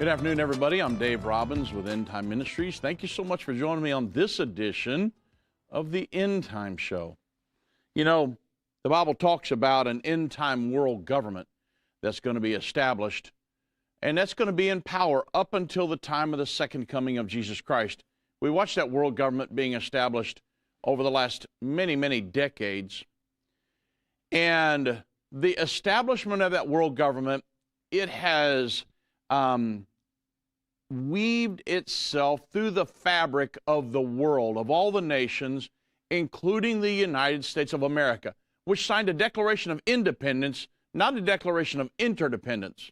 Good afternoon, everybody. I'm Dave Robbins with Endtime Ministries. Thank you so much for joining me on this edition of the Endtime Show. You know, the Bible talks about an end-time world government that's going to be established, and that's going to be in power up until the time of the second coming of Jesus Christ. We watched that world government being established over the last many, many decades, and the establishment of that world government, it has weaved itself through the fabric of the world, of all the nations, including the United States of America, which signed a Declaration of Independence, not a Declaration of Interdependence.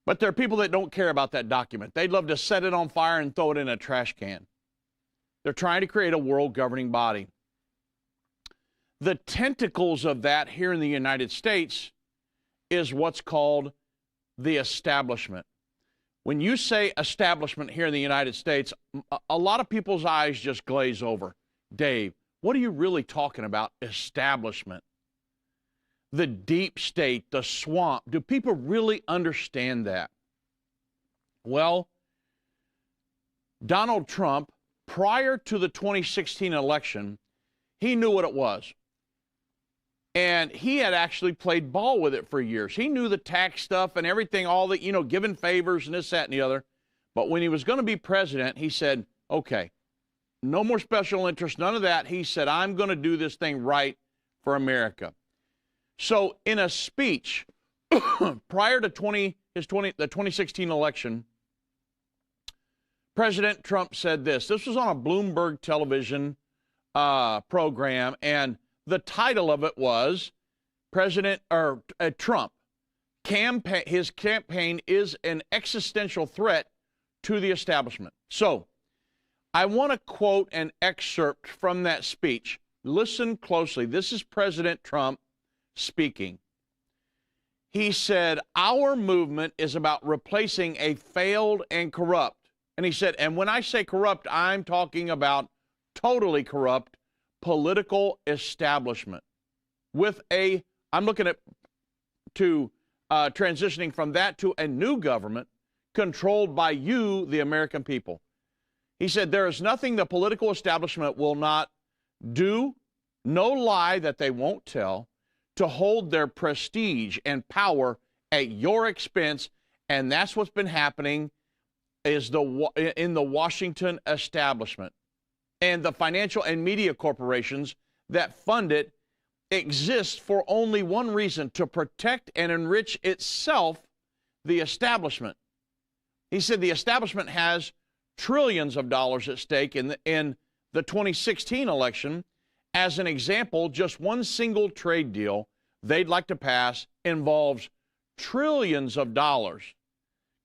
But there are people that don't care about that document. They'd love to set it on fire and throw it in a trash can. They're trying to create a world governing body. The tentacles of that here in the United States is what's called the establishment. When you say establishment here in the United States, a lot of people's eyes just glaze over. Dave, what are you really talking about, establishment? The deep state, the swamp. Do people really understand that? Well, Donald Trump, prior to the 2016 election, he knew what it was. And he had actually played ball with it for years. He knew the tax stuff and everything, all the, giving favors and this, that, and the other. But when he was going to be president, he said, okay, no more special interest, none of that. He said, I'm going to do this thing right for America. So in a speech prior to the 2016 election, President Trump said this. This was on a Bloomberg television program, and the title of it was Trump, his campaign is an existential threat to the establishment. So I want to quote an excerpt from that speech. Listen closely. This is President Trump speaking. He said, our movement is about replacing a failed and corrupt. And he said, and when I say corrupt, I'm talking about totally corrupt political establishment with I'm looking at transitioning from that to a new government controlled by you, the American people. He said, there is nothing the political establishment will not do, no lie that they won't tell, to hold their prestige and power at your expense. And that's what's been happening in the Washington establishment. And the financial and media corporations that fund it exist for only one reason, to protect and enrich itself, the establishment. He said the establishment has trillions of dollars at stake in the 2016 election. As an example, just one single trade deal they'd like to pass involves trillions of dollars,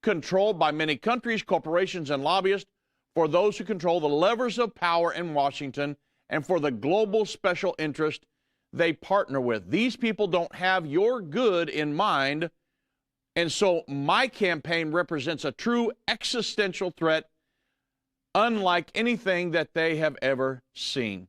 controlled by many countries, corporations, and lobbyists, for those who control the levers of power in Washington and for the global special interest they partner with. These people don't have your good in mind, and so my campaign represents a true existential threat unlike anything that they have ever seen.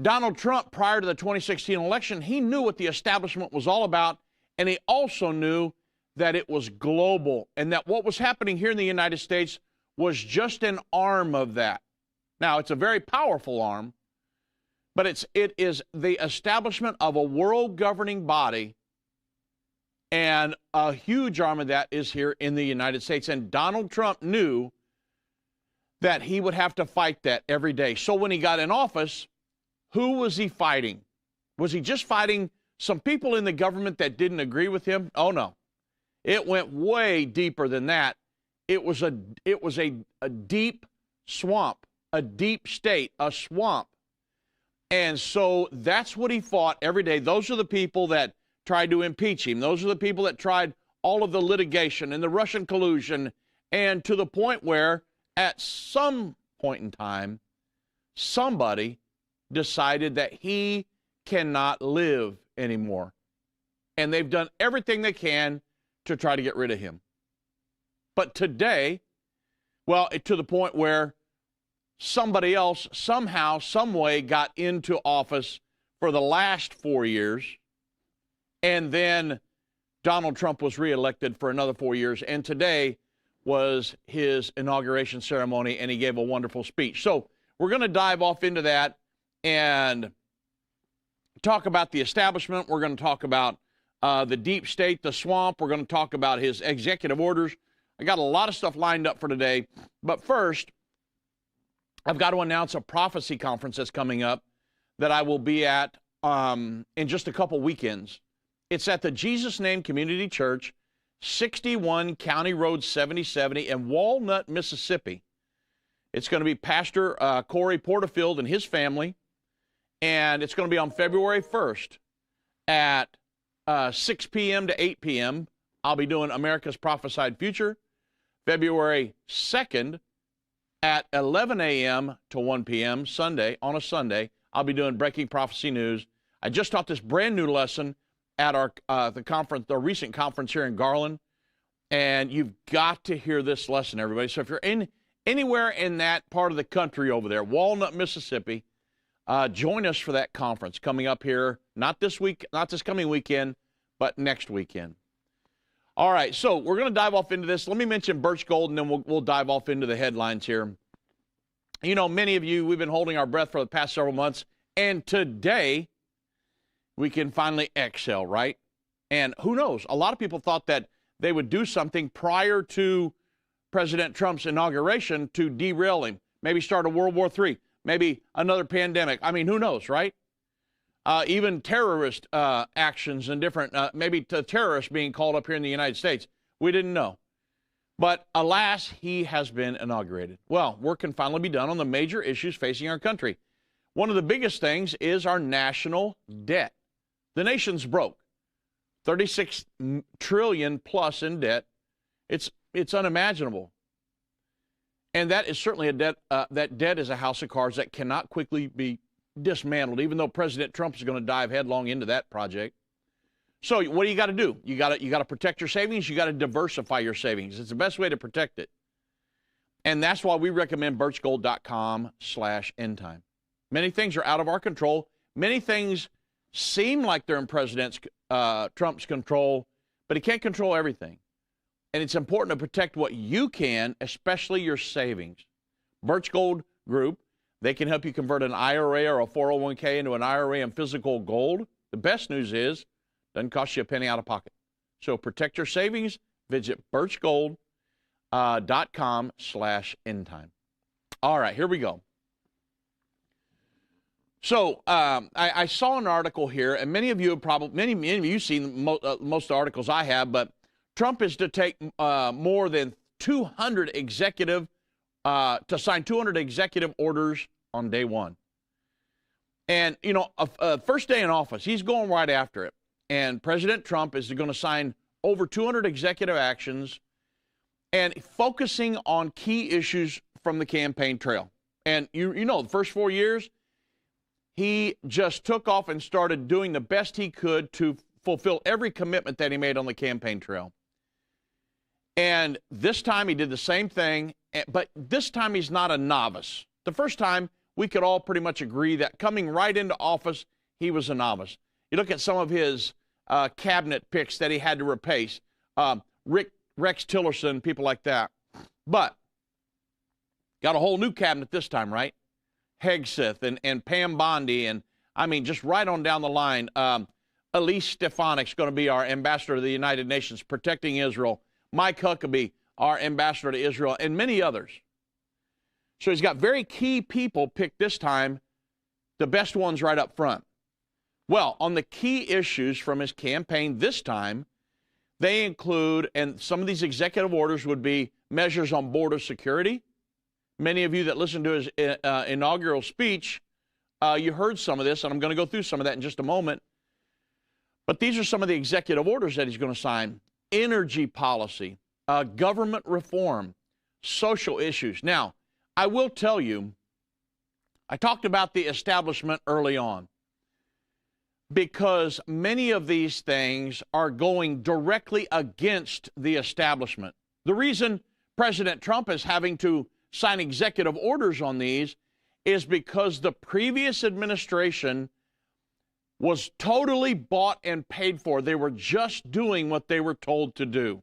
Donald Trump, prior to the 2016 election, he knew what the establishment was all about, and he also knew that it was global and that what was happening here in the United States was just an arm of that. Now, it's a very powerful arm, but it is the establishment of a world governing body, and a huge arm of that is here in the United States. And Donald Trump knew that he would have to fight that every day. So when he got in office, who was he fighting? Was he just fighting some people in the government that didn't agree with him? Oh, no. It went way deeper than that. It was a deep swamp, a deep state, a swamp. And so that's what he fought every day. Those are the people that tried to impeach him. Those are the people that tried all of the litigation and the Russian collusion, and to the point where at some point in time, somebody decided that he cannot live anymore. And they've done everything they can to try to get rid of him. But today, well, to the point where somebody else somehow, some way got into office for the last 4 years, and then Donald Trump was reelected for another 4 years, and today was his inauguration ceremony, and he gave a wonderful speech. So we're going to dive off into that and talk about the establishment. We're going to talk about the deep state, the swamp. We're going to talk about his executive orders. I got a lot of stuff lined up for today. But first, I've got to announce a prophecy conference that's coming up that I will be at in just a couple weekends. It's at the Jesus Name Community Church, 61 County Road 7070 in Walnut, Mississippi. It's going to be Pastor Corey Porterfield and his family, and it's going to be on February 1st at 6 p.m. to 8 p.m. I'll be doing America's Prophesied Future. February 2nd at 11 a.m. to 1 p.m. on a Sunday, I'll be doing Breaking Prophecy News. I just taught this brand new lesson at our the recent conference here in Garland, and you've got to hear this lesson, everybody. So if you're anywhere in that part of the country over there, Walnut, Mississippi, join us for that conference coming up here, not this coming weekend, but next weekend. All right, so we're going to dive off into this. Let me mention Birch Gold, and then we'll dive off into the headlines here. You know, many of you, we've been holding our breath for the past several months, and today we can finally exhale, right? And who knows? A lot of people thought that they would do something prior to President Trump's inauguration to derail him, maybe start a World War III, maybe another pandemic. I mean, who knows, right? Even terrorist actions and different, maybe terrorists being called up here in the United States. We didn't know. But alas, he has been inaugurated. Well, work can finally be done on the major issues facing our country. One of the biggest things is our national debt. The nation's broke. 36 trillion plus in debt. It's unimaginable. And that is certainly a debt, that debt is a house of cards that cannot quickly be dismantled, even though President Trump is going to dive headlong into that project. So what do you got to do? You got to protect your savings. You got to diversify your savings. It's the best way to protect it. And that's why we recommend birchgold.com/endtime. Many things are out of our control. Many things seem like they're in President Trump's control, but he can't control everything. And it's important to protect what you can, especially your savings. Birch Gold Group, they can help you convert an IRA or a 401k into an IRA in physical gold. The best news is it doesn't cost you a penny out of pocket. So protect your savings. Visit birchgold.com/endtime. All right, here we go. So I saw an article here, and many of you have many of you seen most of the articles I have, but Trump is to take more than 200 to sign 200 executive orders on day one. And, you know, first day in office, he's going right after it. And President Trump is going to sign over 200 executive actions and focusing on key issues from the campaign trail. And, you know, the first 4 years, he just took off and started doing the best he could to fulfill every commitment that he made on the campaign trail. And this time he did the same thing, but this time he's not a novice. The first time, we could all pretty much agree that coming right into office, he was a novice. You look at some of his cabinet picks that he had to replace, Rex Tillerson, people like that. But got a whole new cabinet this time, right? Hegseth and Pam Bondi, and I mean, just right on down the line. Elise Stefanik's going to be our ambassador to the United Nations, protecting Israel. Mike Huckabee, our ambassador to Israel, and many others. So he's got very key people picked this time, the best ones right up front. Well, on the key issues from his campaign this time, they include, and some of these executive orders would be measures on border security. Many of you that listened to his inaugural speech, you heard some of this, and I'm going to go through some of that in just a moment. But these are some of the executive orders that he's going to sign. Energy policy, government reform, social issues. Now, I will tell you, I talked about the establishment early on because many of these things are going directly against the establishment. The reason President Trump is having to sign executive orders on these is because the previous administration was totally bought and paid for. They were just doing what they were told to do.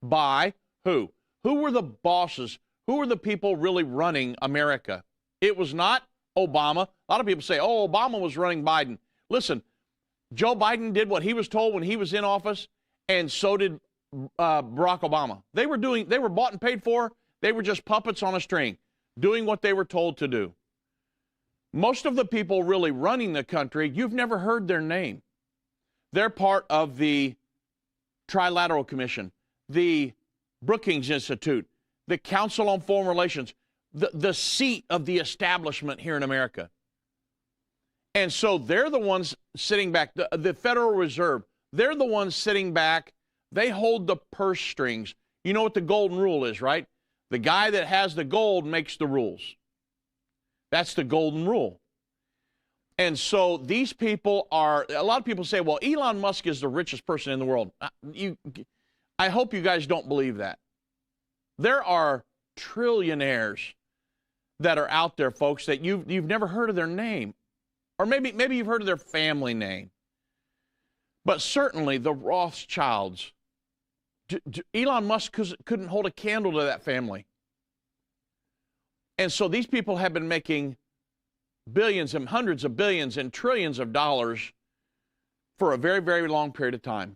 By who? Who were the bosses? Who were the people really running America? It was not Obama. A lot of people say, oh, Obama was running Biden. Listen, Joe Biden did what he was told when he was in office, and so did Barack Obama. They were bought and paid for. They were just puppets on a string, doing what they were told to do. Most of the people really running the country, you've never heard their name. They're part of the Trilateral Commission, the Brookings Institute, the Council on Foreign Relations, the seat of the establishment here in America. And so they're the ones sitting back, the Federal Reserve, they're the ones sitting back. They hold the purse strings. You know what the golden rule is, right? The guy that has the gold makes the rules. That's the golden rule. And so these people are, a lot of people say, well, Elon Musk is the richest person in the world. I hope you guys don't believe that. There are trillionaires that are out there, folks, that you've never heard of their name. Or maybe you've heard of their family name. But certainly the Rothschilds, Elon Musk couldn't hold a candle to that family. And so these people have been making billions and hundreds of billions and trillions of dollars for a very, very long period of time.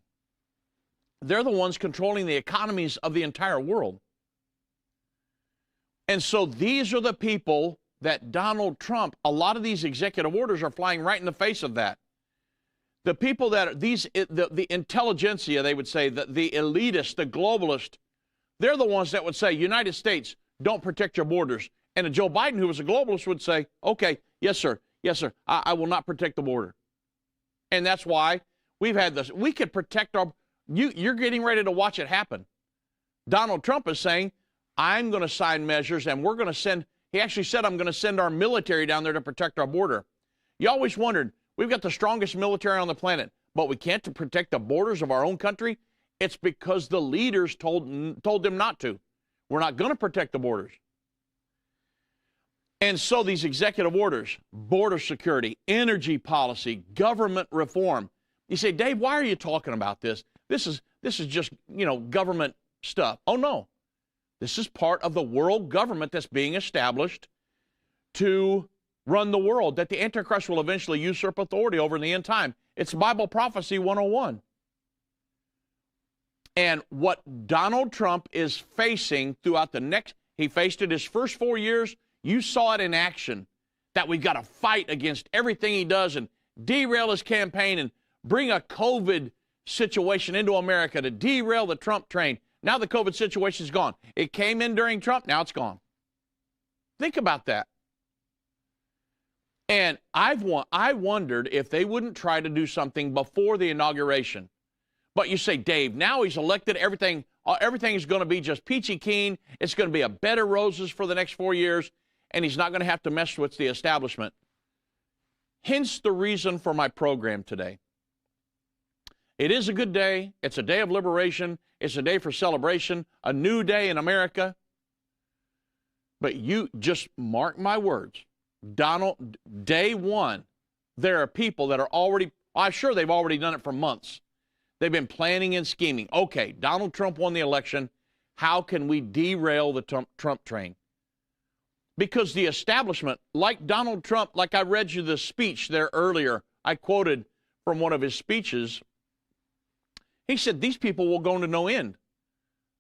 They're the ones controlling the economies of the entire world. And so these are the people that Donald Trump, a lot of these executive orders are flying right in the face of that. The people that are the intelligentsia, they would say, the elitists, the globalists, they're the ones that would say, United States, don't protect your borders. And a Joe Biden, who was a globalist, would say, okay, yes, sir, I will not protect the border. And that's why we've had this. We could protect our, you're getting ready to watch it happen. Donald Trump is saying, I'm going to sign measures, and we're going to send, he actually said, I'm going to send our military down there to protect our border. You always wondered, we've got the strongest military on the planet, but we can't protect the borders of our own country. It's because the leaders told them not to. We're not going to protect the borders. And so these executive orders, border security, energy policy, government reform. You say, Dave, why are you talking about this? This is just, government stuff. Oh, no. This is part of the world government that's being established to run the world, that the Antichrist will eventually usurp authority over in the end time. It's Bible prophecy 101. And what Donald Trump is facing throughout he faced it his first 4 years. You saw it in action, that we've got to fight against everything he does and derail his campaign and bring a COVID situation into America to derail the Trump train. Now the COVID situation is gone. It came in during Trump, now it's gone. Think about that. And I wondered if they wouldn't try to do something before the inauguration. But you say, Dave, now he's elected, everything is going to be just peachy keen. It's going to be a bed of roses for the next 4 years, and he's not going to have to mess with the establishment. Hence the reason for my program today. It is a good day. It's a day of liberation. It's a day for celebration, a new day in America. But you just mark my words. Day one, there are people that are already, I'm sure they've already done it for months. They've been planning and scheming. Okay, Donald Trump won the election. How can we derail the Trump train? Because the establishment, like Donald Trump, like I read you the speech there earlier, I quoted from one of his speeches. He said these people will go to no end.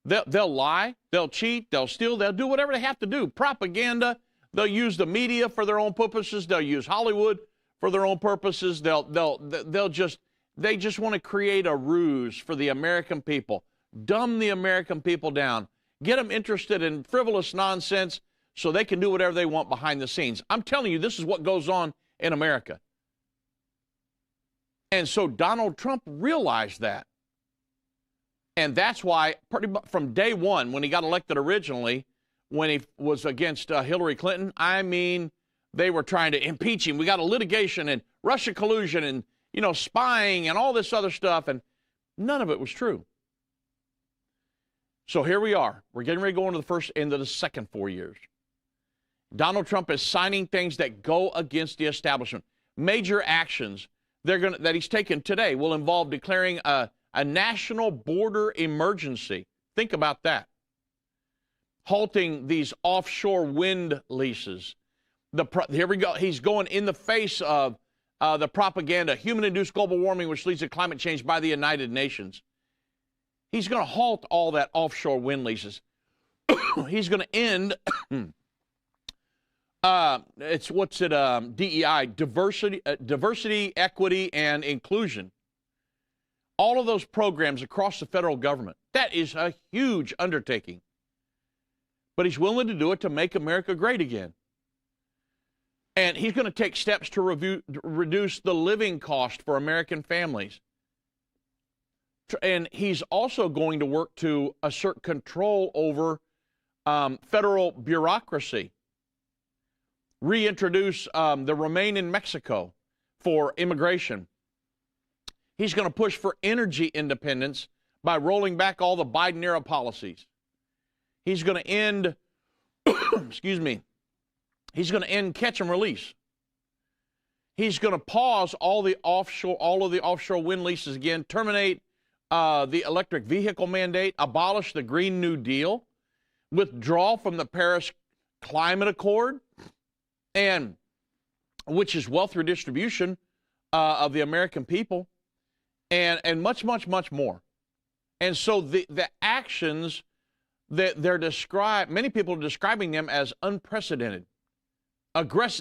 They'll lie, they'll cheat, they'll steal, they'll do whatever they have to do. Propaganda, they'll use the media for their own purposes, they'll use Hollywood for their own purposes, they just want to create a ruse for the American people, dumb the American people down, get them interested in frivolous nonsense so they can do whatever they want behind the scenes. I'm telling you, this is what goes on in America. And so Donald Trump realized that. And that's why, pretty much from day one, when he got elected originally, when he was against Hillary Clinton, I mean, they were trying to impeach him. We got a litigation and Russia collusion and, spying and all this other stuff, and none of it was true. So here we are. We're getting ready to go into the second 4 years. Donald Trump is signing things that go against the establishment. Major actions that he's taken today will involve declaring a national border emergency. Think about that. Halting these offshore wind leases. Here we go. He's going in the face of the propaganda, human-induced global warming, which leads to climate change by the United Nations. He's going to halt all that offshore wind leases. He's going to end, DEI, diversity, equity, and inclusion. All of those programs across the federal government. That is a huge undertaking. But he's willing to do it to make America great again. And he's going to take steps to reduce the living cost for American families. And he's also going to work to assert control over federal bureaucracy. Reintroduce the Remain in Mexico for immigration. He's going to push for energy independence by rolling back all the Biden-era policies. He's going to end, excuse me, he's going to end catch and release. He's going to pause all of the offshore wind leases again, terminate the electric vehicle mandate, abolish the Green New Deal, withdraw from the Paris Climate Accord, and which is wealth redistribution of the American people, and much, much, much more. And so the actions that they're described, many people are describing them as unprecedented.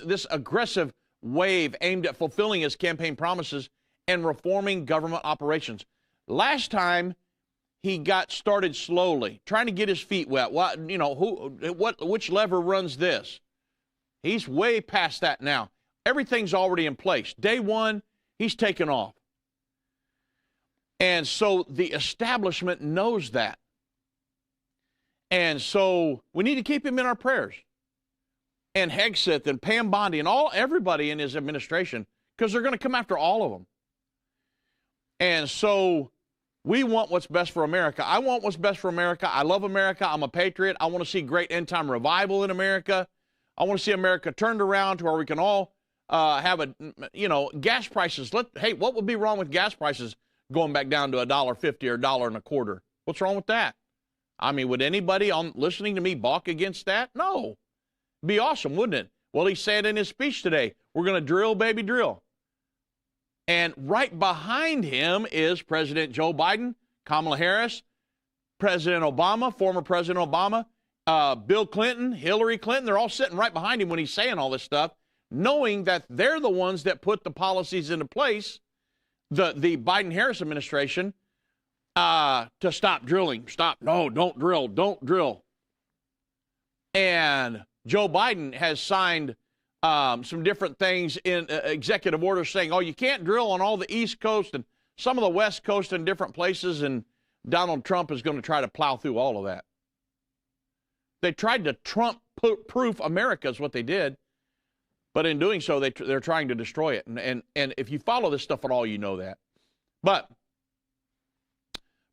This aggressive wave aimed at fulfilling his campaign promises and reforming government operations. Last time, he got started slowly, trying to get his feet wet. Which lever runs this? He's way past that now. Everything's already in place. Day one, he's taken off. And so the establishment knows that. And so we need to keep him in our prayers. And Hegseth and Pam Bondi and everybody in his administration, because they're going to come after all of them. And so we want what's best for America. I want what's best for America. I love America. I'm a patriot. I want to see great end-time revival in America. I want to see America turned around to where we can all have gas prices. Hey, what would be wrong with gas prices going back down to $1.50 or $1.25? What's wrong with that? I mean, would anybody listening to me balk against that? No. It'd be awesome, wouldn't it? Well, he said in his speech today, we're going to drill, baby, drill. And right behind him is President Joe Biden, Kamala Harris, President Obama, former President Obama, Bill Clinton, Hillary Clinton. They're all sitting right behind him when he's saying all this stuff, knowing that they're the ones that put the policies into place, the Biden-Harris administration, to stop drilling. No, don't drill. And Joe Biden has signed some different things in executive orders saying, you can't drill on all the East Coast and some of the West Coast in different places, and Donald Trump is going to try to plow through all of that. They tried to Trump-proof America is what they did, but in doing so, they're trying to destroy it. And if you follow this stuff at all, you know that. But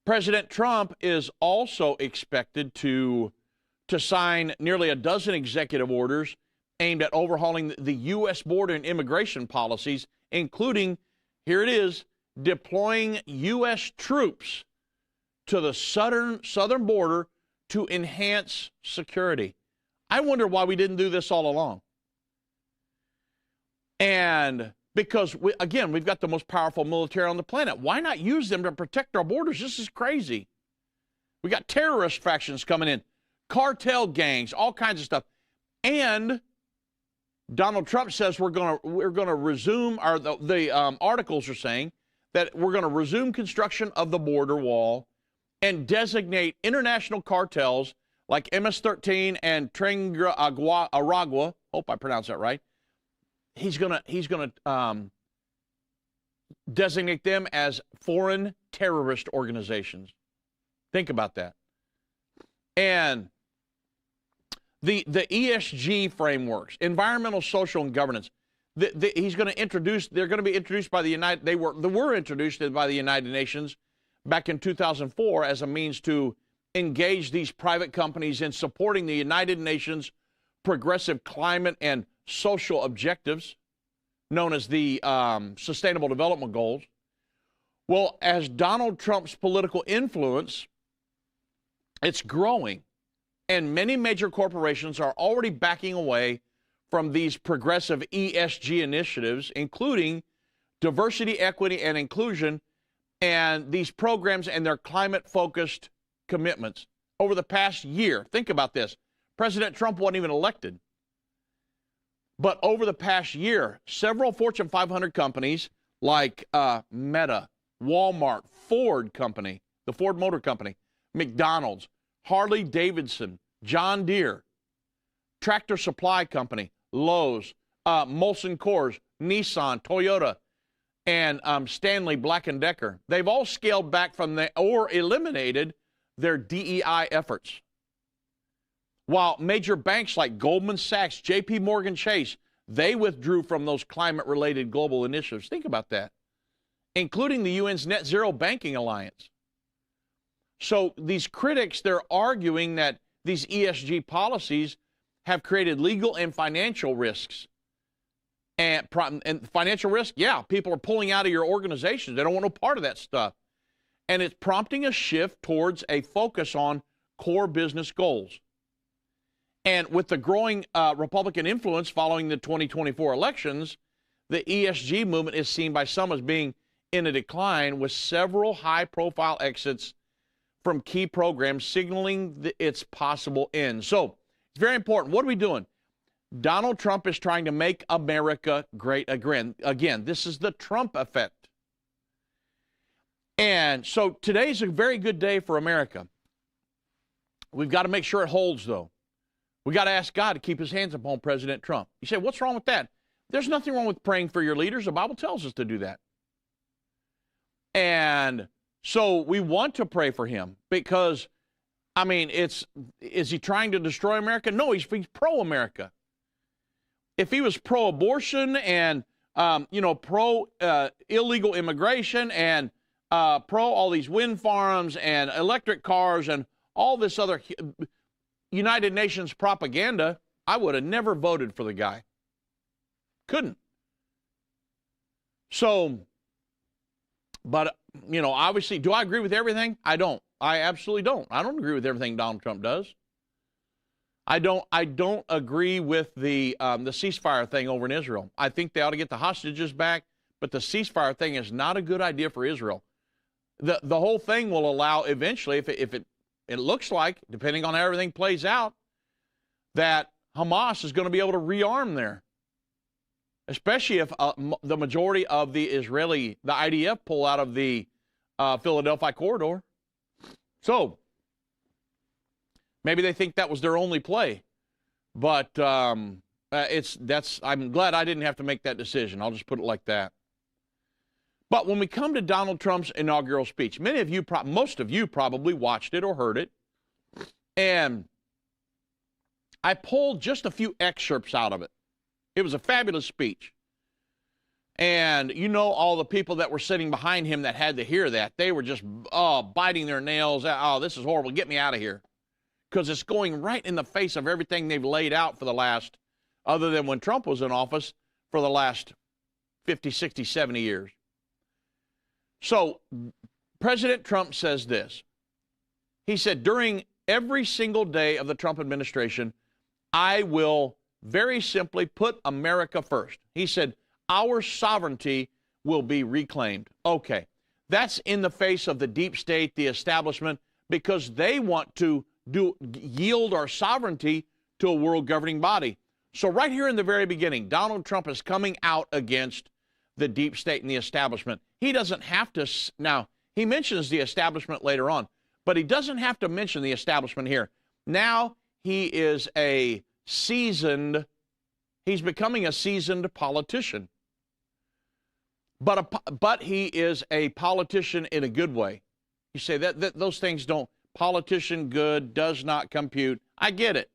President Trump is also expected to sign nearly a dozen executive orders aimed at overhauling the U.S. border and immigration policies, including, here it is, deploying U.S. troops to the southern border to enhance security. I wonder why we didn't do this all along. And because, we've got the most powerful military on the planet. Why not use them to protect our borders? This is crazy. We got terrorist factions coming in, cartel gangs, all kinds of stuff. And Donald Trump says we're going to resume, or the articles are saying that we're going to resume construction of the border wall and designate international cartels like MS-13 and Tren Aragua. Hope I pronounced that right. He's going to designate them as foreign terrorist organizations. Think about that. And the ESG frameworks, environmental, social, and governance. He's going to introduce. They're going to be introduced by the United. They were introduced by the United Nations back in 2004 as a means to engage these private companies in supporting the United Nations progressive climate and social objectives. known as the Sustainable Development Goals. Well, as Donald Trump's political influence, it's growing, and many major corporations are already backing away from these progressive ESG initiatives, including diversity, equity, and inclusion, and these programs and their climate-focused commitments. Over the past year, think about this. President Trump wasn't even elected. But over the past year, several Fortune 500 companies like Meta, Walmart, Ford Company, the Ford Motor Company, McDonald's, Harley Davidson, John Deere, Tractor Supply Company, Lowe's, Molson Coors, Nissan, Toyota, and Stanley Black & Decker. They've all scaled back from or eliminated their DEI efforts. While major banks like Goldman Sachs, JP Morgan Chase, they withdrew from those climate-related global initiatives. Think about that, including the UN's Net Zero Banking Alliance. So these critics, they're arguing that these ESG policies have created legal and financial risks. And financial risk, yeah, people are pulling out of your organization. They don't want no part of that stuff. And it's prompting a shift towards a focus on core business goals. And with the growing Republican influence following the 2024 elections, the ESG movement is seen by some as being in a decline, with several high-profile exits from key programs signaling its possible end. So it's very important. What are we doing? Donald Trump is trying to make America great again. Again, this is the Trump effect. And so today's a very good day for America. We've got to make sure it holds, though. We got to ask God to keep his hands upon President Trump. You say, what's wrong with that? There's nothing wrong with praying for your leaders. The Bible tells us to do that. And so we want to pray for him because, I mean, is he trying to destroy America? No, he's pro-America. If he was pro-abortion and, pro-illegal immigration and pro all these wind farms and electric cars and all this other United Nations propaganda, I would have never voted for the guy. Couldn't. So, but, obviously, do I agree with everything? I don't. I absolutely don't. I don't agree with everything Donald Trump does. I don't agree with the ceasefire thing over in Israel. I think they ought to get the hostages back, but the ceasefire thing is not a good idea for Israel. The whole thing will allow eventually, if it looks like, depending on how everything plays out, that Hamas is going to be able to rearm there, especially if the majority of the IDF pull out of the Philadelphia corridor. So maybe they think that was their only play, but I'm glad I didn't have to make that decision. I'll just put it like that. But when we come to Donald Trump's inaugural speech, most of you probably watched it or heard it, and I pulled just a few excerpts out of it. It was a fabulous speech. And all the people that were sitting behind him that had to hear that, they were just biting their nails. Oh, this is horrible. Get me out of here. Because it's going right in the face of everything they've laid out for the last, other than when Trump was in office, for the last 50, 60, 70 years. So President Trump says this. He said, during every single day of the Trump administration, I will very simply put America first. He said, our sovereignty will be reclaimed. Okay, that's in the face of the deep state, the establishment, because they want to yield our sovereignty to a world governing body. So right here in the very beginning, Donald Trump is coming out against the deep state and the establishment. He doesn't have to, now, he mentions the establishment later on, but he doesn't have to mention the establishment here. Now he is he's becoming a seasoned politician. But he is a politician in a good way. You say that those things don't, politician good does not compute. I get it.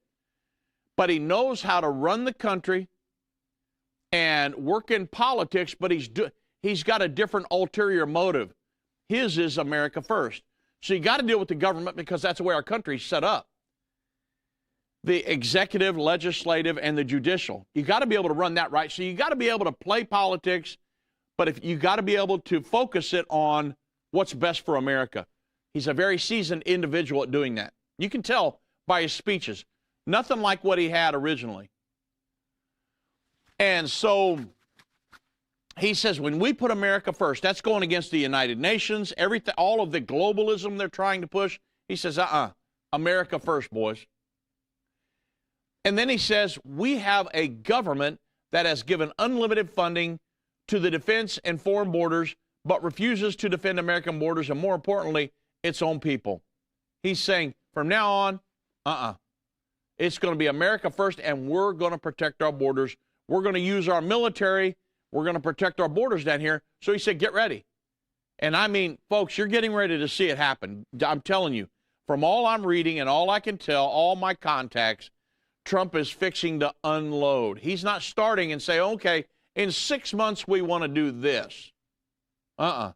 But he knows how to run the country and work in politics, but he's got a different ulterior motive. His is America first. So you got to deal with the government because that's the way our country's set up. the executive, legislative, and the judicial. You got to be able to run that right. So you got to be able to play politics, but if you got to be able to focus it on what's best for America. He's a very seasoned individual at doing that. You can tell by his speeches. Nothing like what he had originally. And so he says, when we put America first, that's going against the United Nations, everything, all of the globalism they're trying to push. He says, America first, boys. And then he says, we have a government that has given unlimited funding to the defense and foreign borders, but refuses to defend American borders and, more importantly, its own people. He's saying, from now on, it's going to be America first, and we're going to protect our borders. We're going to use our military. We're going to protect our borders down here. So he said, get ready. And I mean, folks, you're getting ready to see it happen. I'm telling you, from all I'm reading and all I can tell, all my contacts, Trump is fixing to unload. He's not starting and say, okay, in 6 months we want to do this. I'm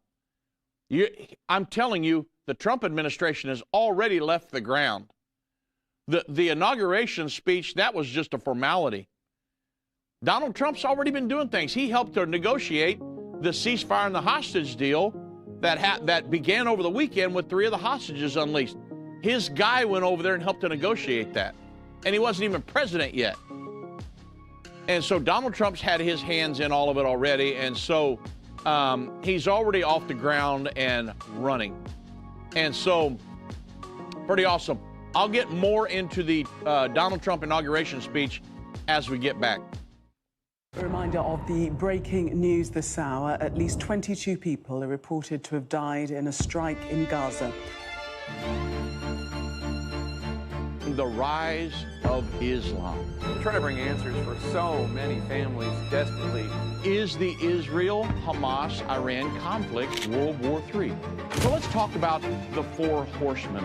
telling you, the Trump administration has already left the ground. The inauguration speech, that was just a formality. Donald Trump's already been doing things. He helped to negotiate the ceasefire and the hostage deal that began over the weekend with 3 of the hostages unleashed. His guy went over there and helped to negotiate that. And he wasn't even president yet. And so Donald Trump's had his hands in all of it already. And so he's already off the ground and running. And so pretty awesome. I'll get more into the Donald Trump inauguration speech as we get back. A reminder of the breaking news this hour. At least 22 people are reported to have died in a strike in Gaza. The rise of Islam. I'm trying to bring answers for so many families desperately. Is the Israel-Hamas-Iran conflict World War III? So let's talk about the 4 horsemen.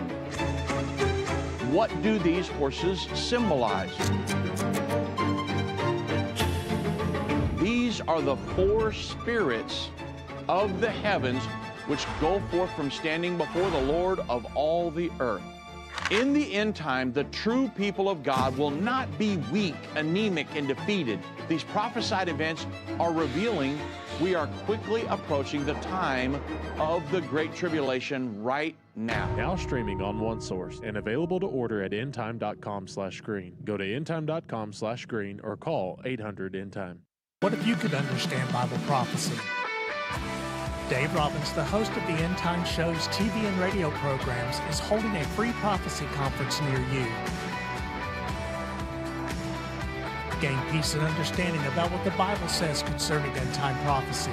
What do these horses symbolize? These are the 4 spirits of the heavens which go forth from standing before the Lord of all the earth. In the end time, the true people of God will not be weak, anemic, and defeated. These prophesied events are revealing we are quickly approaching the time of the Great Tribulation right now. Now streaming on OneSource and available to order at endtime.com/screen. Go to endtime.com/screen or call 800-ENDTIME. What if you could understand Bible prophecy? Dave Robbins, the host of the Endtime Show's TV and radio programs, is holding a free prophecy conference near you. Gain peace and understanding about what the Bible says concerning end-time prophecy.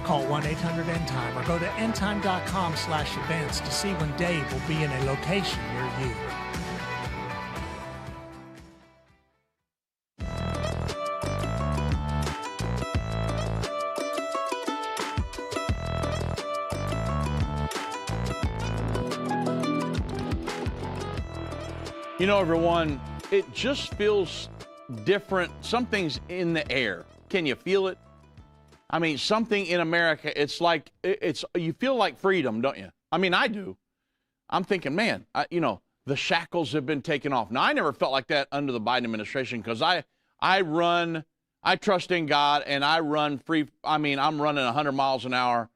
Call 1-800-ENDTIME or go to endtime.com/events to see when Dave will be in a location near you. You know, everyone, it just feels different. Something's in the air. Can you feel it? I mean, something in America, it's like, you feel like freedom, don't you? I mean, I do. I'm thinking, man, the shackles have been taken off. Now, I never felt like that under the Biden administration because I trust in God and I run free. I mean, I'm running 100 miles an hour.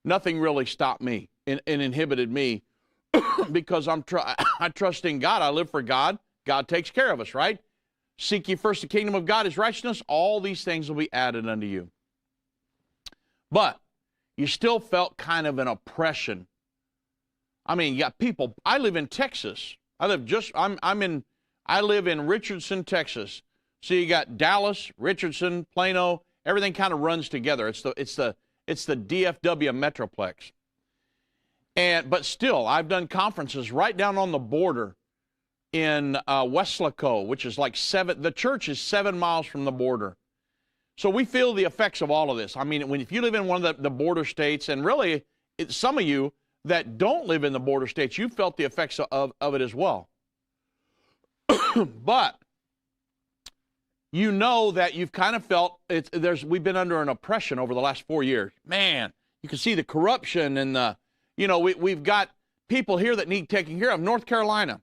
Nothing really stopped me and inhibited me. Because I trust in God. I live for God. God takes care of us, right? Seek ye first the kingdom of God, his righteousness. All these things will be added unto you. But you still felt kind of an oppression. I mean, you got people. I live in Texas. I live in Richardson, Texas. So you got Dallas, Richardson, Plano. Everything kind of runs together. It's the DFW Metroplex. But still, I've done conferences right down on the border in Weslaco, which is like the church is 7 miles from the border. So we feel the effects of all of this. I mean, if you live in one of the border states, and really some of you that don't live in the border states, you felt the effects of it as well. But you know that you've kind of felt we've been under an oppression over the last 4 years. Man, you can see the corruption and we've got people here that need taking care of. North Carolina,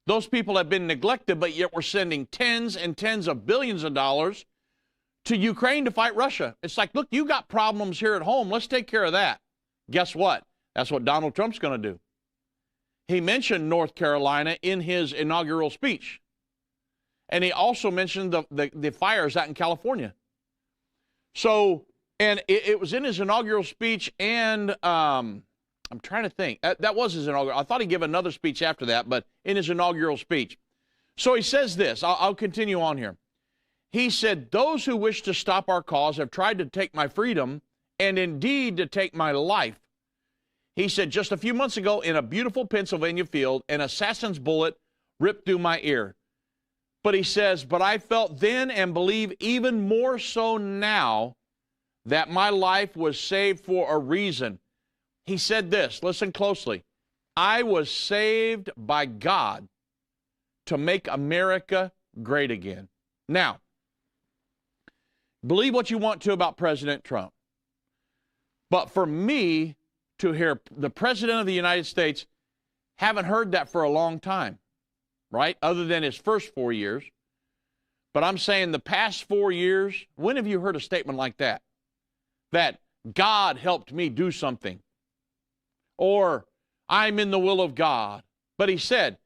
Those people have been neglected, but yet we're sending tens and tens of billions of dollars to Ukraine to fight Russia. It's like, look, you got problems here at home. Let's take care of that. Guess what? That's what Donald Trump's going to do. He mentioned North Carolina in his inaugural speech. And he also mentioned the fires out in California. So, and it was in his inaugural speech, and I'm trying to think. That was his inaugural. I thought he gave another speech after that, but in his inaugural speech. So he says this. I'll continue on here. He said, those who wish to stop our cause have tried to take my freedom and indeed to take my life. He said, just a few months ago in a beautiful Pennsylvania field, an assassin's bullet ripped through my ear. But he says, but I felt then and believe even more so now that my life was saved for a reason. He said this, listen closely. I was saved by God to make America great again. Now, believe what you want to about President Trump. But for me to hear the President of the United States, haven't heard that for a long time, right? Other than his first 4 years. But I'm saying the past 4 years, when have you heard a statement like that? That God helped me do something. Or I'm in the will of God. But he said,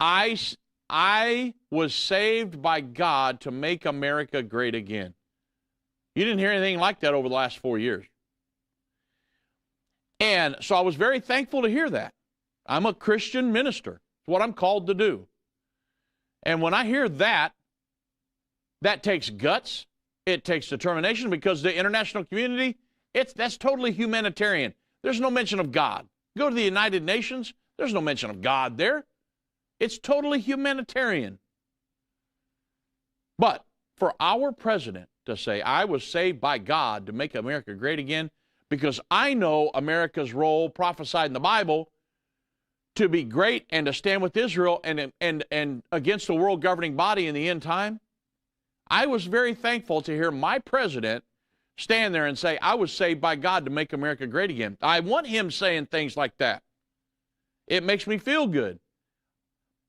I was saved by God to make America great again. You didn't hear anything like that over the last 4 years. And so I was very thankful to hear that. I'm a Christian minister. It's what I'm called to do. And when I hear that, that takes guts. It takes determination, because the international community, that's totally humanitarian. There's no mention of God. Go to the United Nations, there's no mention of God there. It's totally humanitarian. But for our president to say, I was saved by God to make America great again, because I know America's role prophesied in the Bible to be great and to stand with Israel and against the world governing body in the end time. I was very thankful to hear my president stand there and say, I was saved by God to make America great again. I want him saying things like that. It makes me feel good.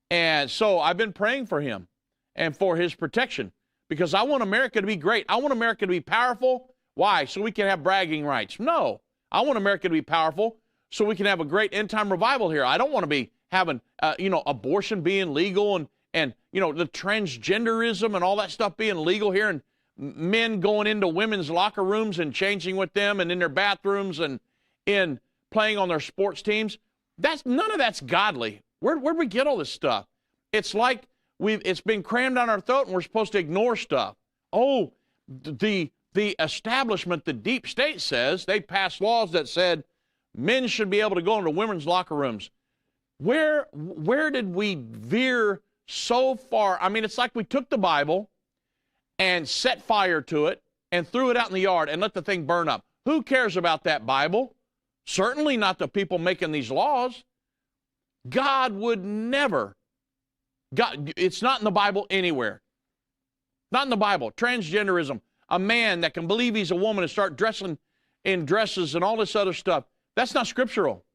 And so I've been praying for him and for his protection, because I want America to be great. I want America to be powerful. Why? So we can have bragging rights. No. I want America to be powerful so we can have a great end-time revival here. I don't want to be having, abortion being legal and the transgenderism and all that stuff being legal here, and men going into women's locker rooms and changing with them and in their bathrooms and in playing on their sports teams. None of that's godly. Where'd we get all this stuff? It's like it's been crammed down our throat and we're supposed to ignore stuff. Oh, the establishment, the deep state says, they passed laws that said men should be able to go into women's locker rooms. Where did we veer so far? I mean, it's like we took the Bible and set fire to it and threw it out in the yard and let the thing burn up. Who cares about that Bible? Certainly not the people making these laws. God would never. It's not in the Bible anywhere. Not in the Bible. Transgenderism. A man that can believe he's a woman and start dressing in dresses and all this other stuff. That's not scriptural.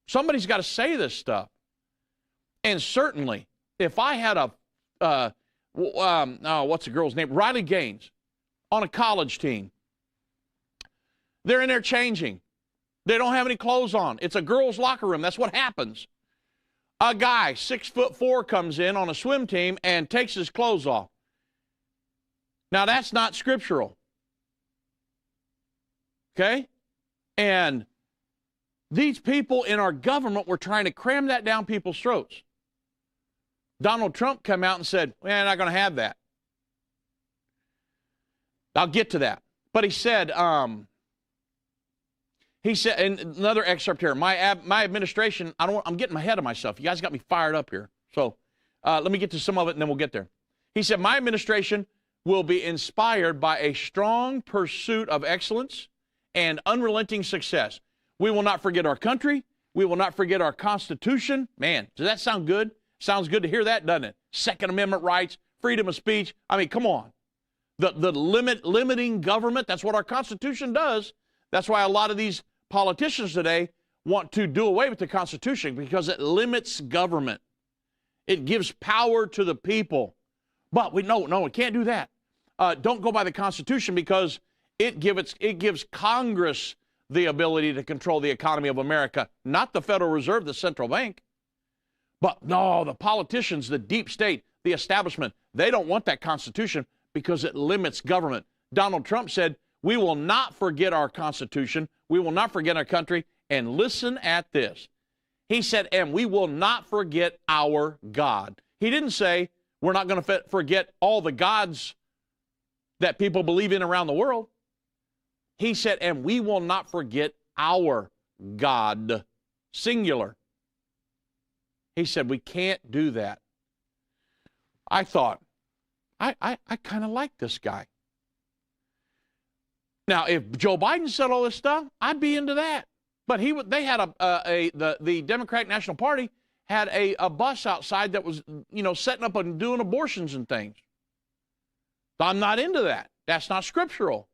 Somebody's got to say this stuff. And certainly, if I had what's the girl's name? Riley Gaines on a college team. They're in there changing. They don't have any clothes on. It's a girls' locker room. That's what happens. A guy, 6'4", comes in on a swim team and takes his clothes off. Now, that's not scriptural. Okay? And these people in our government were trying to cram that down people's throats. Donald Trump came out and said, we're not going to have that. I'll get to that. But he said, and another excerpt here, my administration, I'm getting ahead of myself. You guys got me fired up here. So let me get to some of it and then we'll get there. He said, my administration will be inspired by a strong pursuit of excellence and unrelenting success. We will not forget our country. We will not forget our Constitution. Man, does that sound good? Sounds good to hear that, doesn't it? Second Amendment rights, freedom of speech. I mean, come on. The limiting government, that's what our Constitution does. That's why a lot of these politicians today want to do away with the Constitution, because it limits government. It gives power to the people. But we can't do that. Don't go by the Constitution because it gives Congress the ability to control the economy of America, not the Federal Reserve, the central bank. But no, the politicians, the deep state, the establishment, they don't want that Constitution because it limits government. Donald Trump said, we will not forget our Constitution. We will not forget our country. And listen at this. He said, and we will not forget our God. He didn't say we're not going to forget all the gods that people believe in around the world. He said, and we will not forget our God, singular. He said, we can't do that. I thought, I kind of like this guy. Now, if Joe Biden said all this stuff, I'd be into that. But they had the Democratic National Party had a bus outside that was, setting up and doing abortions and things. I'm not into that. That's not scriptural.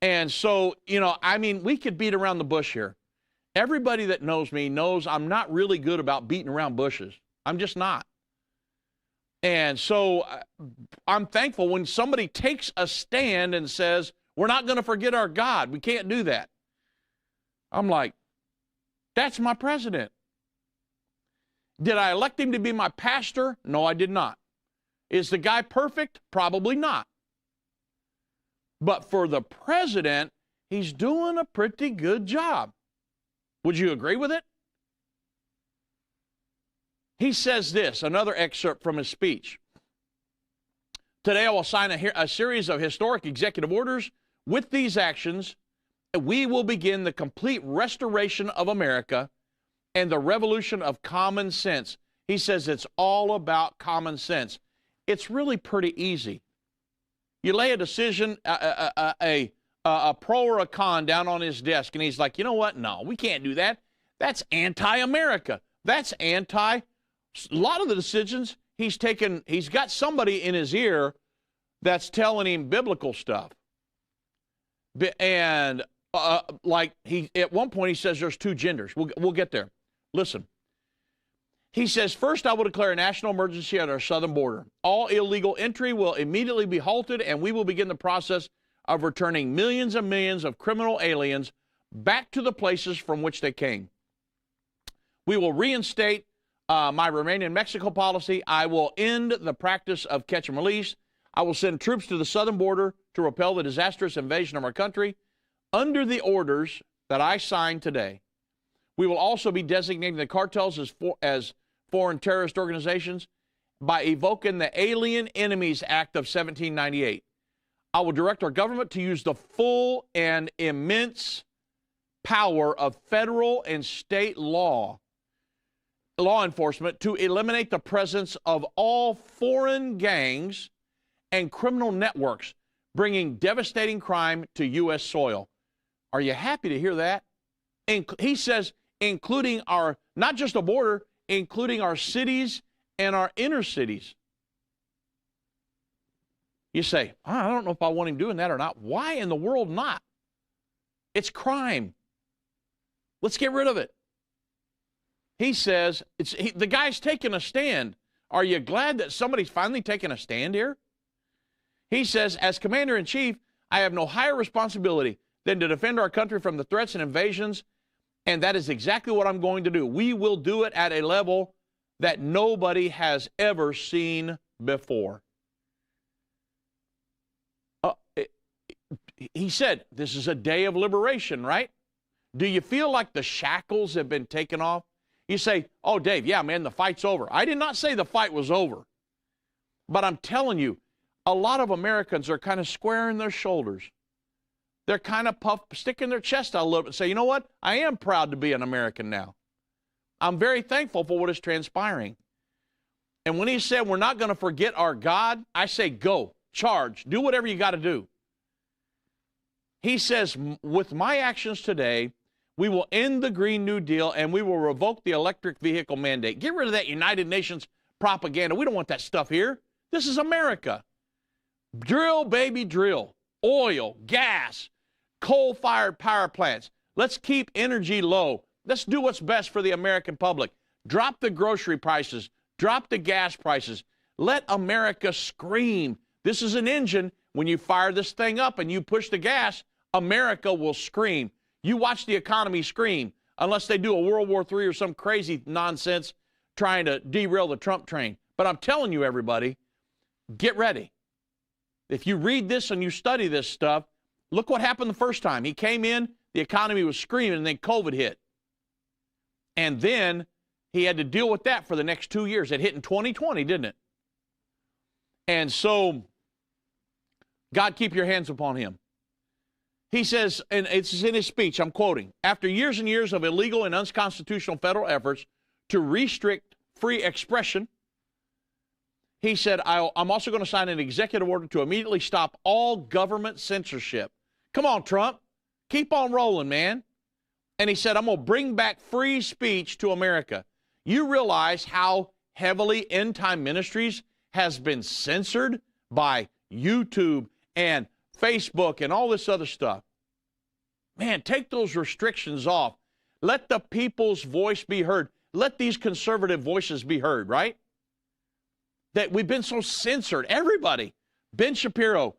And so, we could beat around the bush here. Everybody that knows me knows I'm not really good about beating around bushes. I'm just not. And so I'm thankful when somebody takes a stand and says, we're not going to forget our God. We can't do that. I'm like, that's my president. Did I elect him to be my pastor? No, I did not. Is the guy perfect? Probably not. But for the president, he's doing a pretty good job. Would you agree with it? He says this, another excerpt from his speech. Today I will sign a series of historic executive orders. With these actions, we will begin the complete restoration of America and the revolution of common sense. He says it's all about common sense. It's really pretty easy. You lay a decision, a pro or a con down on his desk, and he's like, you know what? No, we can't do that. That's anti-America. That's anti. A lot of the decisions he's got somebody in his ear that's telling him biblical stuff. And at one point he says there's two genders. We'll get there. Listen. He says, first, I will declare a national emergency at our southern border. All illegal entry will immediately be halted, and we will begin the process of returning millions and millions of criminal aliens back to the places from which they came. We will reinstate my Remain in Mexico policy. I will end the practice of catch and release. I will send troops to the southern border to repel the disastrous invasion of our country. Under the orders that I signed today, we will also be designating the cartels as foreign terrorist organizations by evoking the Alien Enemies Act of 1798. I will direct our government to use the full and immense power of federal and state law enforcement to eliminate the presence of all foreign gangs and criminal networks bringing devastating crime to U.S. soil. Are you happy to hear that? And he says, including our, not just a border, including our cities and our inner cities. You say, I don't know if I want him doing that or not. Why in the world not? It's crime. Let's get rid of it. He says, the guy's taking a stand. Are you glad that somebody's finally taking a stand here? He says, as Commander-in-Chief, I have no higher responsibility than to defend our country from the threats and invasions, and that is exactly what I'm going to do. We will do it at a level that nobody has ever seen before. He said, this is a day of liberation, right? Do you feel like the shackles have been taken off? You say, oh, Dave, yeah, man, the fight's over. I did not say the fight was over. But I'm telling you, a lot of Americans are kind of squaring their shoulders. They're kind of sticking their chest out a little bit and say, you know what? I am proud to be an American now. I'm very thankful for what is transpiring. And when he said we're not going to forget our God, I say go, charge, do whatever you got to do. He says, with my actions today, we will end the Green New Deal and we will revoke the electric vehicle mandate. Get rid of that United Nations propaganda. We don't want that stuff here. This is America. Drill, baby, drill. Oil, gas, coal-fired power plants. Let's keep energy low. Let's do what's best for the American public. Drop the grocery prices. Drop the gas prices. Let America scream. This is an engine. When you fire this thing up and you push the gas, America will scream. You watch the economy scream, unless they do a World War III or some crazy nonsense trying to derail the Trump train. But I'm telling you, everybody, get ready. If you read this and you study this stuff, look what happened the first time. He came in, the economy was screaming, and then COVID hit. And then he had to deal with that for the next 2 years. It hit in 2020, didn't it? And so, God, keep your hands upon him. He says, and it's in his speech, I'm quoting, after years and years of illegal and unconstitutional federal efforts to restrict free expression, he said, I'm also going to sign an executive order to immediately stop all government censorship. Come on, Trump. Keep on rolling, man. And he said, I'm going to bring back free speech to America. You realize how heavily End Time Ministries has been censored by YouTube and Facebook and all this other stuff. Man, take those restrictions off. Let the people's voice be heard. Let these conservative voices be heard, right? That we've been so censored. Everybody. Ben Shapiro,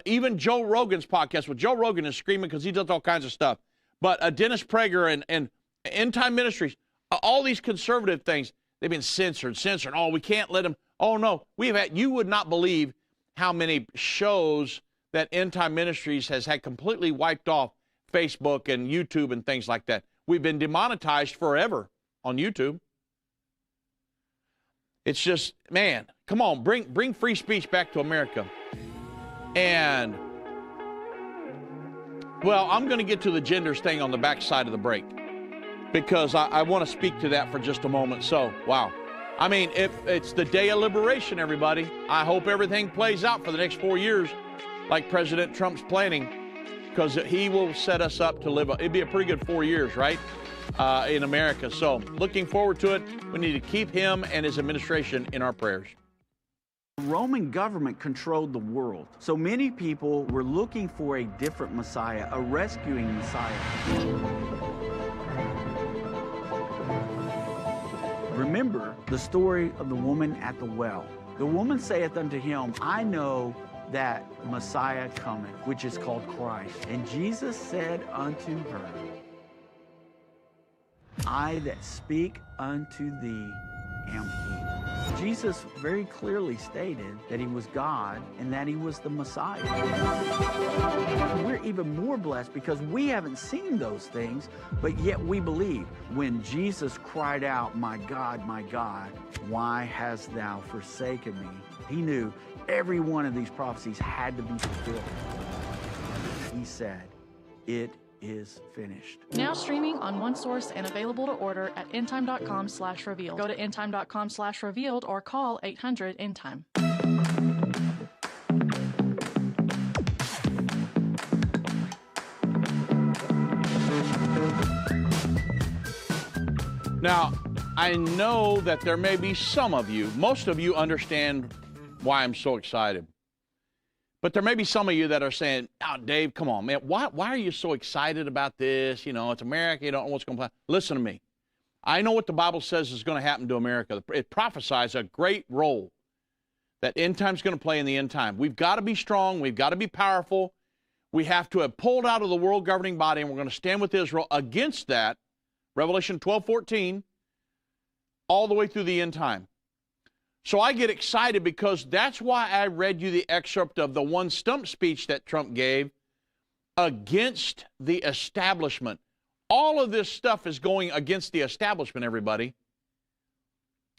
even Joe Rogan's podcast, with Joe Rogan is screaming because he does all kinds of stuff. But Dennis Prager and End Time Ministries, all these conservative things, they've been censored. Oh, we can't let them. Oh, no. You would not believe how many shows that End Time Ministries has had completely wiped off Facebook and YouTube and things like that. We've been demonetized forever on YouTube. It's just, man, come on, bring free speech back to America. And, well, I'm going to get to the genders thing on the backside of the break because I want to speak to that for just a moment. So, wow. I mean, it's the day of liberation, everybody. I hope everything plays out for the next 4 years like President Trump's planning, because he will set us up to live. It'd be a pretty good 4 years, right, in America. So looking forward to it. We need to keep him and his administration in our prayers. The Roman government controlled the world. So many people were looking for a different Messiah, a rescuing Messiah. Remember the story of the woman at the well. The woman saith unto him, I know that Messiah cometh, which is called Christ. And Jesus said unto her, I that speak unto thee am he. Jesus very clearly stated that he was God and that he was the Messiah. We're even more blessed because we haven't seen those things, but yet we believe. When Jesus cried out, my God, why hast thou forsaken me? He knew every one of these prophecies had to be fulfilled. He said, it is finished. Now streaming on one source and available to order at endtime.com/revealed. Go to endtime.com/revealed or call 800-ENDTIME. Now, I know that there may be some of you, most of you understand why I'm so excited. But there may be some of you that are saying, oh, Dave, come on, man. Why are you so excited about this? You know, it's America. You don't know what's going to happen. Listen to me. I know what the Bible says is going to happen to America. It prophesies a great role that end time's going to play in the end time. We've got to be strong. We've got to be powerful. We have to have pulled out of the world governing body, and we're going to stand with Israel against that. Revelation 12:14, all the way through the end time. So I get excited because that's why I read you the excerpt of the one stump speech that Trump gave against the establishment. All of this stuff is going against the establishment, everybody.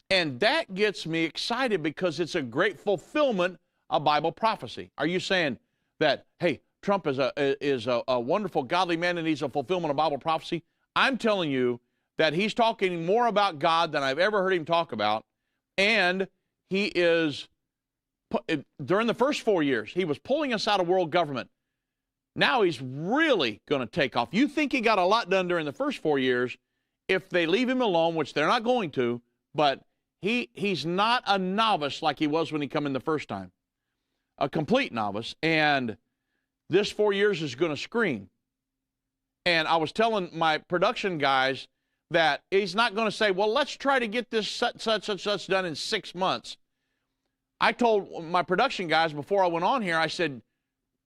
And that gets me excited because it's a great fulfillment of Bible prophecy. Are you saying that, hey, Trump is a wonderful, godly man and he's a fulfillment of Bible prophecy? I'm telling you that he's talking more about God than I've ever heard him talk about. And he is, during the first 4 years, he was pulling us out of world government. Now he's really going to take off. You think he got a lot done during the first 4 years if they leave him alone, which they're not going to, but he's not a novice like he was when he came in the first time. A complete novice. And this 4 years is going to scream. And I was telling my production guys that he's not going to say, well, let's try to get this such done in 6 months. I told my production guys before I went on here, I said,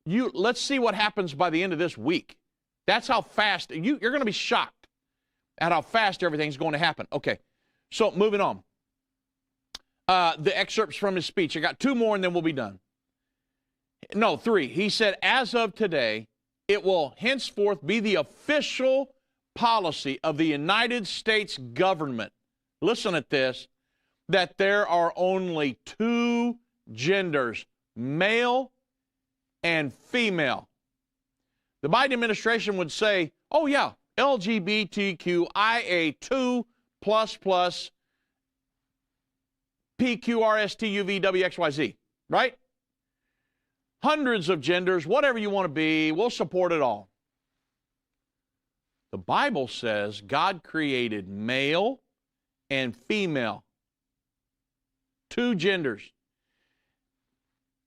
let's see what happens by the end of this week. That's how fast, you're going to be shocked at how fast everything's going to happen. Okay, so moving on. The excerpts from his speech. I got 2 more and then we'll be done. No, 3. He said, as of today, it will henceforth be the official policy of the United States government, listen at this, that there are only 2 genders, male and female. The Biden administration would say, oh yeah, LGBTQIA2++, PQRSTUVWXYZ, right? Hundreds of genders, whatever you want to be, we'll support it all. The Bible says God created male and female, 2 genders.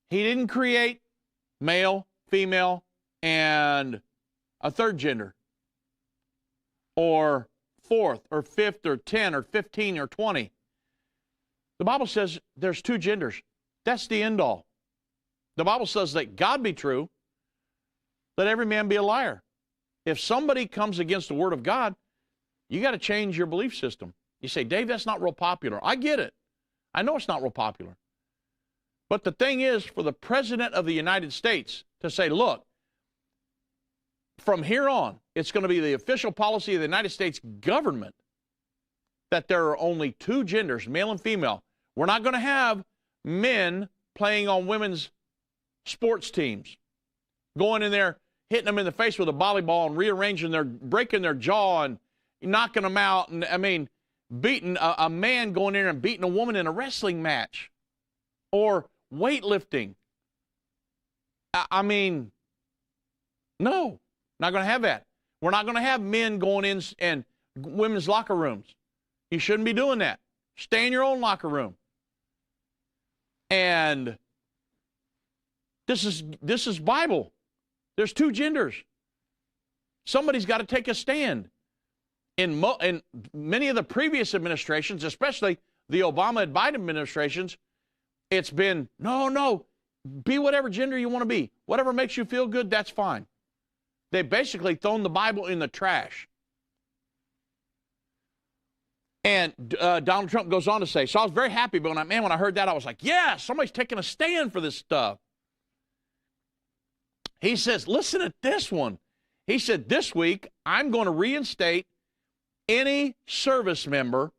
He didn't create male, female, and a 3rd gender, or 4th, or 5th, or 10, or 15, or 20. The Bible says there's 2 genders. That's the end all. The Bible says that God be true, let every man be a liar. If somebody comes against the Word of God, you got to change your belief system. You say, Dave, that's not real popular. I get it. I know it's not real popular. But the thing is, for the President of the United States to say, look, from here on, it's going to be the official policy of the United States government that there are only 2 genders, male and female. We're not going to have men playing on women's sports teams, going in there, hitting them in the face with a volleyball and breaking their jaw and knocking them out. And I mean, beating a man going in there and beating a woman in a wrestling match or weightlifting. I mean, no, not going to have that. We're not going to have men going in and women's locker rooms. You shouldn't be doing that. Stay in your own locker room. And this is Bible. There's 2 genders. Somebody's got to take a stand. In many of the previous administrations, especially the Obama and Biden administrations, it's been, no, be whatever gender you want to be. Whatever makes you feel good, that's fine. They basically thrown the Bible in the trash. And Donald Trump goes on to say, so I was very happy, but when I heard that, I was like, yeah, somebody's taking a stand for this stuff. He says, listen at this one. He said, this week, I'm going to reinstate any service member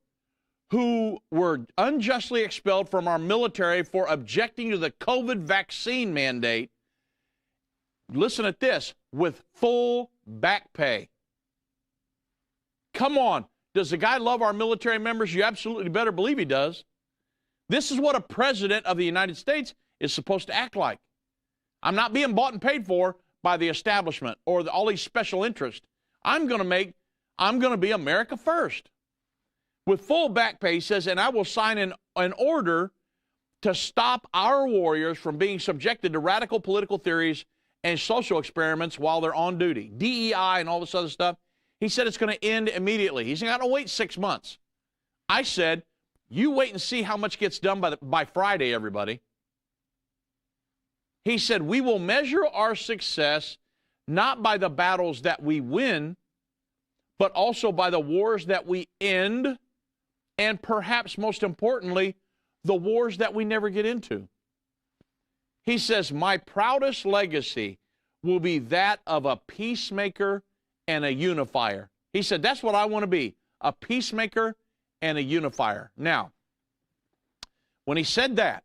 who were unjustly expelled from our military for objecting to the COVID vaccine mandate. Listen at this, with full back pay. Come on. Does the guy love our military members? You absolutely better believe he does. This is what a president of the United States is supposed to act like. I'm not being bought and paid for by the establishment or all these special interests. I'm going to be America first. With full back pay, he says, and I will sign an order to stop our warriors from being subjected to radical political theories and social experiments while they're on duty. DEI and all this other stuff. He said it's going to end immediately. He's not going to wait 6 months. I said, you wait and see how much gets done by Friday, everybody. He said, we will measure our success not by the battles that we win, but also by the wars that we end, and perhaps most importantly, the wars that we never get into. He says, my proudest legacy will be that of a peacemaker and a unifier. He said, that's what I want to be, a peacemaker and a unifier. Now, when he said that,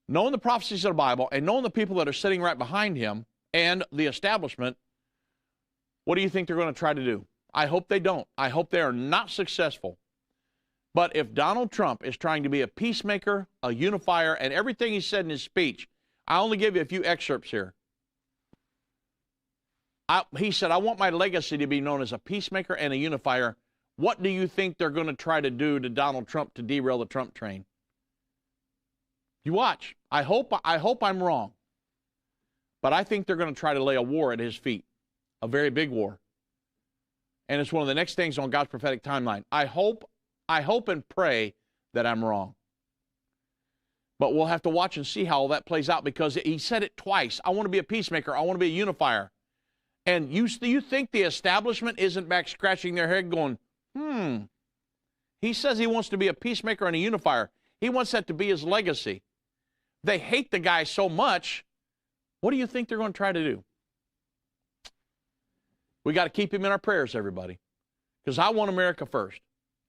knowing the prophecies of the Bible and knowing the people that are sitting right behind him and the establishment, what do you think they're going to try to do? I hope they don't. I hope they are not successful. But if Donald Trump is trying to be a peacemaker, a unifier, and everything he said in his speech, I only give you a few excerpts here. He said, I want my legacy to be known as a peacemaker and a unifier. What do you think they're going to try to do to Donald Trump to derail the Trump train? You watch. I hope I'm wrong. But I think they're going to try to lay a war at his feet, a very big war. and it's one of the next things on God's prophetic timeline. I hope and pray that I'm wrong. But we'll have to watch and see how all that plays out, because he said it twice. I want to be a peacemaker. I want to be a unifier. And you think the establishment isn't back scratching their head going, He says he wants to be a peacemaker and a unifier. He wants that to be his legacy. They hate the guy so much. What do you think they're going to try to do? We got to keep him in our prayers, everybody, because I want America first.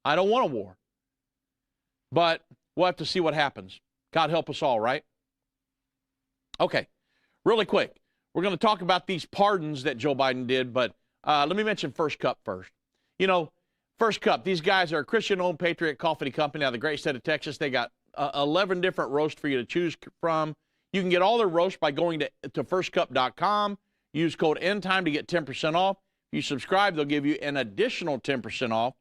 I don't want a war. But we'll have to see what happens. God help us all, right? Okay, really quick. We're going to talk about these pardons that Joe Biden did, but let me mention First Cup first. You know, First Cup, these guys are a Christian-owned Patriot Coffee Company out of the great state of Texas. They got 11 different roasts for you to choose from. You can get all their roasts by going to firstcup.com. Use code Endtime to get 10% off. If you subscribe, they'll give you an additional 10% off.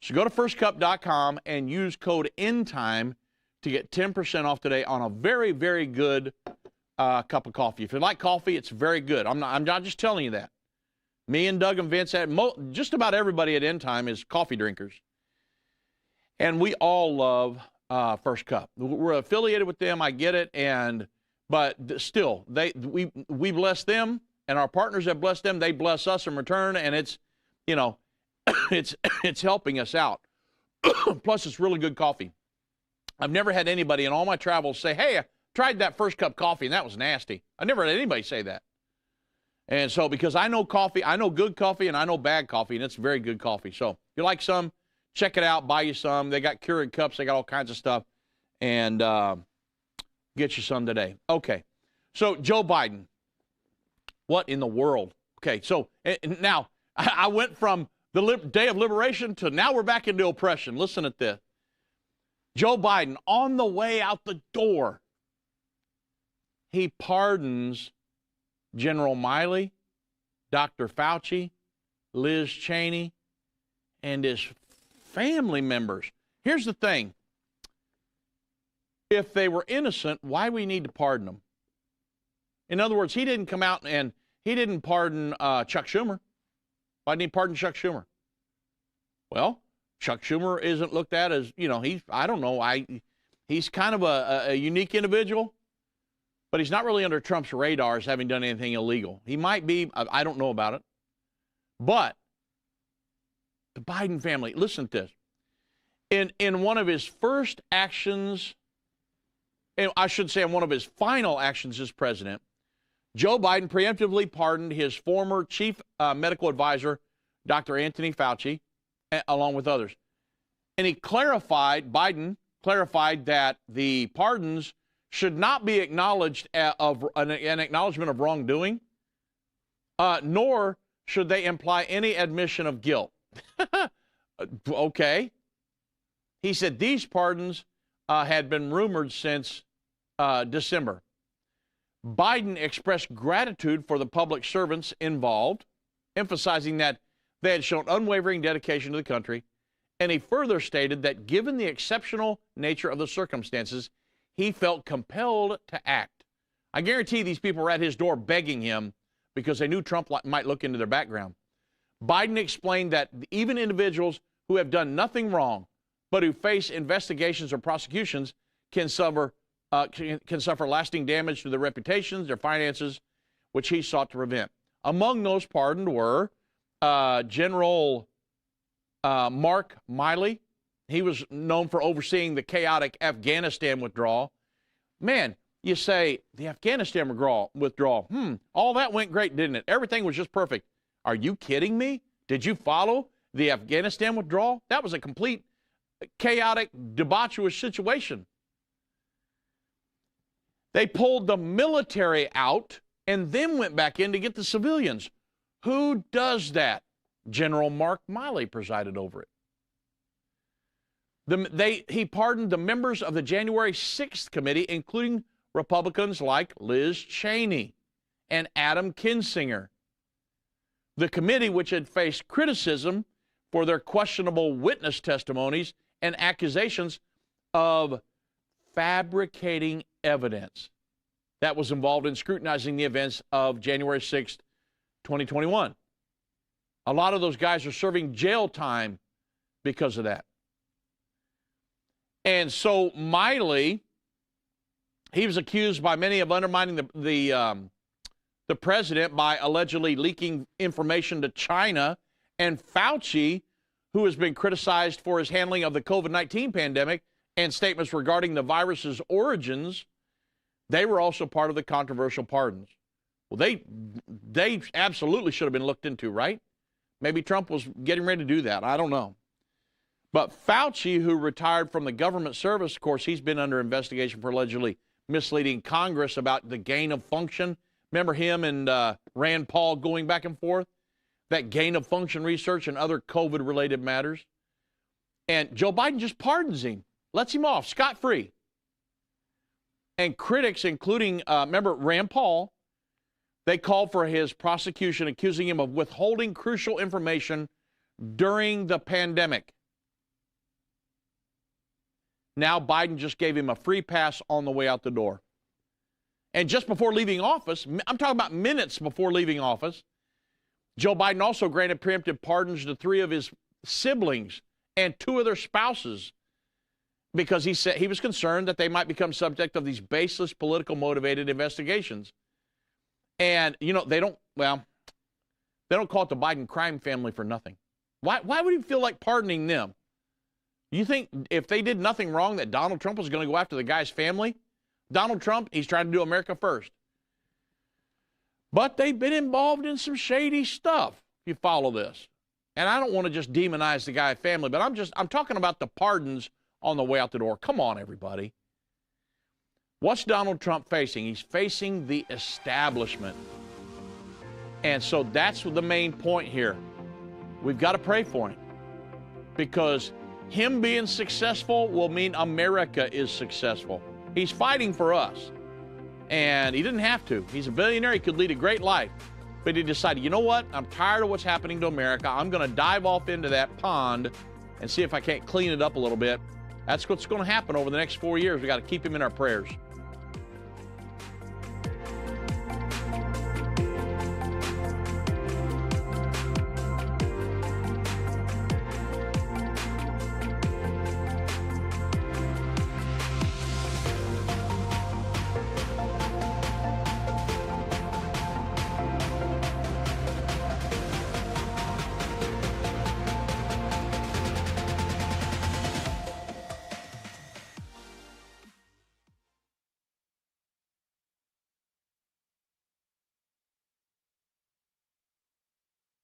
So go to firstcup.com and use code Endtime to get 10% off today on a very, very good cup of coffee. If you like coffee, it's very good. I'm not just telling you that. Me and Doug and Vince, just about everybody at Endtime is coffee drinkers. And we all love First Cup. We're affiliated with them, I get it, but still, we bless them, and our partners that bless them, they bless us in return, and it's, you know, it's helping us out. Plus, it's really good coffee. I've never had anybody in all my travels say, hey, I tried that First Cup coffee, and that was nasty. I never had anybody say that. And so, because I know coffee, I know good coffee, and I know bad coffee, and it's very good coffee. So, if you like some, check it out, buy you some. They got Keurig cups, they got all kinds of stuff, and get you some today. Okay, so Joe Biden, what in the world? Okay, so now I went from the day of liberation to now we're back into oppression. Listen at this. Joe Biden, on the way out the door, he pardons General Milley, Dr. Fauci, Liz Cheney, and his family members. Here's the thing. If they were innocent, why do we need to pardon them? In other words, he didn't come out and he didn't pardon Chuck Schumer. Why didn't he pardon Chuck Schumer? Well, Chuck Schumer isn't looked at as, you know, he's kind of a unique individual, but he's not really under Trump's radar as having done anything illegal. He might be, I don't know about it. But the Biden family, listen to this. In one of his first actions, I should say in one of his final actions as president, Joe Biden preemptively pardoned his former chief medical advisor, Dr. Anthony Fauci, along with others. And Biden clarified that the pardons should not be acknowledged of an acknowledgement of wrongdoing, nor should they imply any admission of guilt. Okay. He said these pardons had been rumored since December. Biden expressed gratitude for the public servants involved, emphasizing that they had shown unwavering dedication to the country, and he further stated that given the exceptional nature of the circumstances, he felt compelled to act. I guarantee these people were at his door begging him because they knew Trump might look into their background. Biden explained that even individuals who have done nothing wrong but who face investigations or prosecutions can suffer lasting damage to their reputations, their finances, which he sought to prevent. Among those pardoned were General Mark Milley. He was known for overseeing the chaotic Afghanistan withdrawal. Man, you say the Afghanistan withdrawal. All that went great, didn't it? Everything was just perfect. Are you kidding me? Did you follow the Afghanistan withdrawal? That was a complete chaotic, debaucherous situation. They pulled the military out and then went back in to get the civilians. Who does that? General Mark Milley presided over it. He pardoned the members of the January 6th committee, including Republicans like Liz Cheney and Adam Kinzinger. The committee, which had faced criticism for their questionable witness testimonies and accusations of fabricating evidence that was involved in scrutinizing the events of January 6th, 2021. A lot of those guys are serving jail time because of that. And so Milley, he was accused by many of undermining the president by allegedly leaking information to China. And Fauci, who has been criticized for his handling of the COVID-19 pandemic and statements regarding the virus's origins, they were also part of the controversial pardons. Well, they absolutely should have been looked into, right? Maybe Trump was getting ready to do that. I don't know. But Fauci, who retired from the government service, of course, he's been under investigation for allegedly misleading Congress about the gain of function. Remember him and Rand Paul going back and forth? That gain of function research and other COVID-related matters. And Joe Biden just pardons him, lets him off scot-free. And critics, including, remember, Rand Paul, they called for his prosecution, accusing him of withholding crucial information during the pandemic. Now Biden just gave him a free pass on the way out the door. And just before leaving office, I'm talking about minutes before leaving office, Joe Biden also granted preemptive pardons to 3 of his siblings and 2 of their spouses because he said he was concerned that they might become subject of these baseless, political motivated investigations. And, you know, they don't call it the Biden crime family for nothing. Why would he feel like pardoning them? You think if they did nothing wrong that Donald Trump was going to go after the guy's family? Donald Trump, he's trying to do America first. But they've been involved in some shady stuff, if you follow this. And I don't want to just demonize the guy's family, but I'm talking about the pardons on the way out the door. Come on, everybody. What's Donald Trump facing? He's facing the establishment. And so that's the main point here. We've got to pray for him because him being successful will mean America is successful. He's fighting for us. And he didn't have to. He's a billionaire. He could lead a great life. But he decided, you know what? I'm tired of what's happening to America. I'm going to dive off into that pond and see if I can't clean it up a little bit. That's what's going to happen over the next 4 years. We got to keep him in our prayers.